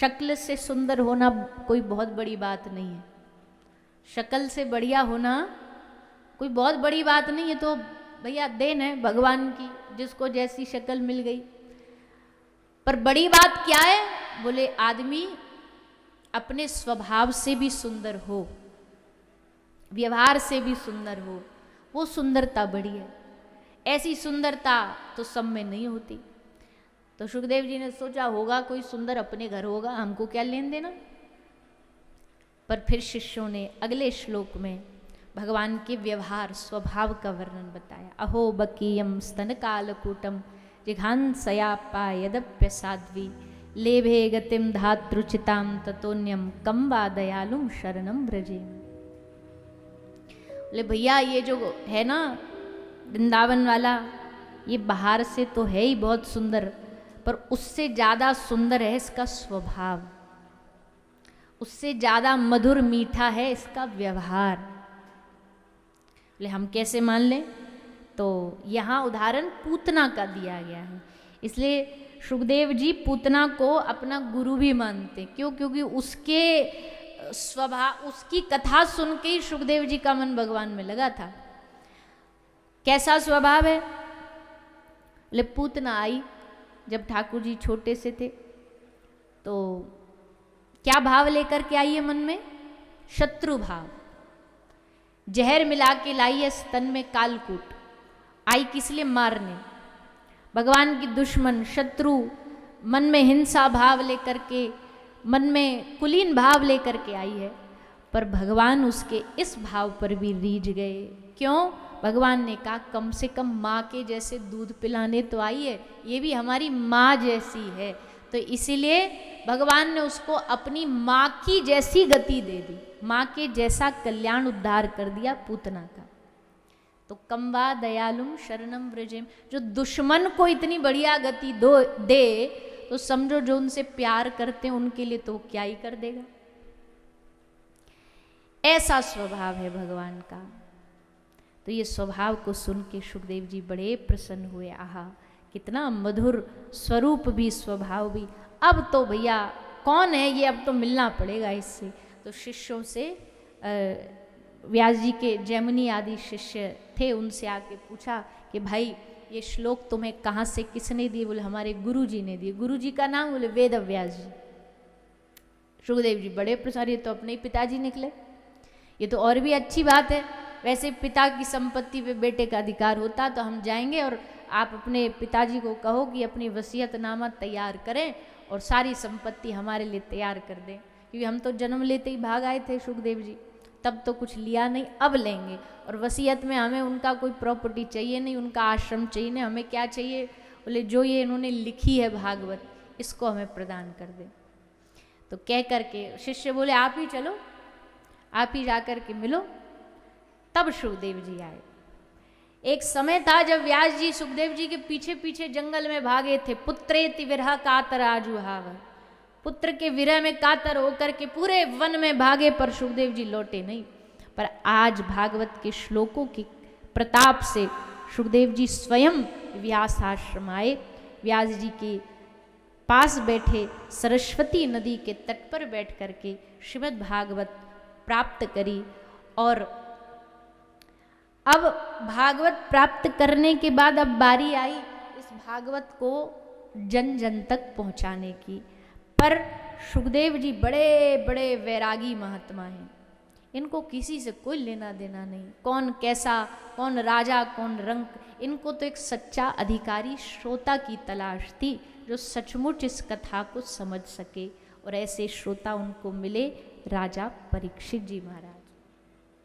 शक्ल से सुंदर होना कोई बहुत बड़ी बात नहीं है, शक्ल से बढ़िया होना कोई बहुत बड़ी बात नहीं है। तो भैया देन है भगवान की, जिसको जैसी शक्ल मिल गई। पर बड़ी बात क्या है? बोले आदमी अपने स्वभाव से भी सुंदर हो, व्यवहार से भी सुंदर हो, वो सुंदरता बड़ी है। ऐसी सुंदरता तो सब में नहीं होती। तो सुखदेव जी ने सोचा होगा कोई सुंदर अपने घर होगा, हमको क्या लेन देना। पर फिर शिष्यों ने अगले श्लोक में भगवान के व्यवहार स्वभाव का वर्णन बताया। अहो बकीयम स्तन कालकूटम जिघांसया यदप्य साध्वी लेभे गतिम धातृचिताम ततोन्यम कम वा दयालुम शरणम ब्रजेम। बोले भैया ये जो है ना वृंदावन वाला, ये बाहर से तो है ही बहुत सुंदर, पर उससे ज़्यादा सुंदर है इसका स्वभाव, उससे ज़्यादा मधुर मीठा है इसका व्यवहार। बोले हम कैसे मान लें? तो यहाँ उदाहरण पूतना का दिया गया है, इसलिए सुखदेव जी पूतना को अपना गुरु भी मानते। क्यों? क्योंकि उसके स्वभाव, उसकी कथा सुन के ही सुखदेव जी का मन भगवान में लगा था। कैसा स्वभाव है? बोले पूतना आई जब ठाकुर जी छोटे से थे, तो क्या भाव लेकर के आई है मन में? शत्रु भाव। जहर मिला के लाई है स्तन में कालकूट, आई किस लिए? मारने। भगवान की दुश्मन शत्रु मन में हिंसा भाव लेकर के, मन में कुलीन भाव लेकर के आई है। पर भगवान उसके इस भाव पर भी रीझ गए। क्यों? भगवान ने कहा कम से कम माँ के जैसे दूध पिलाने तो आई है, ये भी हमारी माँ जैसी है। तो इसीलिए भगवान ने उसको अपनी माँ की जैसी गति दे दी, माँ के जैसा कल्याण उद्धार कर दिया पूतना का। तो कम्बा दयालुम शरणम व्रजेम, जो दुश्मन को इतनी बढ़िया गति दे तो समझो जो उनसे प्यार करते हैं उनके लिए तो क्या ही कर देगा। ऐसा स्वभाव है भगवान का। तो ये स्वभाव को सुन के सुखदेव जी बड़े प्रसन्न हुए। आहा कितना मधुर स्वरूप भी स्वभाव भी। अब तो भैया कौन है ये, अब तो मिलना पड़ेगा इससे। तो शिष्यों से व्यास जी के जैमिनी आदि शिष्य थे, उनसे आके पूछा कि भाई ये श्लोक तुम्हें कहाँ से किसने दिए? बोले हमारे गुरु जी ने दिए। गुरु जी का नाम? बोले वेद व्यास जी। सुखदेव जी बड़े प्रसन्न, ये तो अपने ही पिताजी निकले, ये तो और भी अच्छी बात है। वैसे पिता की संपत्ति पे बेटे का अधिकार होता तो हम जाएंगे और आप अपने पिताजी को कहो कि अपनी वसीयतनामा तैयार करें और सारी संपत्ति हमारे लिए तैयार कर दें, क्योंकि हम तो जन्म लेते ही भाग आए थे सुखदेव जी, तब तो कुछ लिया नहीं, अब लेंगे। और वसीयत में हमें उनका कोई प्रॉपर्टी चाहिए नहीं, उनका आश्रम चाहिए नहीं, हमें क्या चाहिए? बोले जो ये इन्होंने लिखी है भागवत, इसको हमें प्रदान कर दें। तो कह करके शिष्य बोले आप ही चलो, आप ही जा कर के मिलो। तब सुखदेव जी आए। एक समय था जब व्यास जी सुखदेव जी के पीछे पीछे जंगल में भागे थे। पुत्रेति विरह कातर आजुहाव, पुत्र के विरह में कातर होकर के पूरे वन में भागे, पर सुखदेव जी लौटे नहीं। पर आज भागवत के श्लोकों के प्रताप से सुखदेव जी स्वयं व्यास आश्रम आए। व्यास जी के पास बैठे सरस्वती नदी के तट पर बैठ करके श्रीमद् भागवत प्राप्त करी। और अब भागवत प्राप्त करने के बाद अब बारी आई इस भागवत को जन जन तक पहुंचाने की। पर सुखदेव जी बड़े बड़े वैरागी महात्मा हैं, इनको किसी से कोई लेना देना नहीं, कौन कैसा, कौन राजा, कौन रंक, इनको तो एक सच्चा अधिकारी श्रोता की तलाश थी जो सचमुच इस कथा को समझ सके। और ऐसे श्रोता उनको मिले, राजा परीक्षित जी महाराज।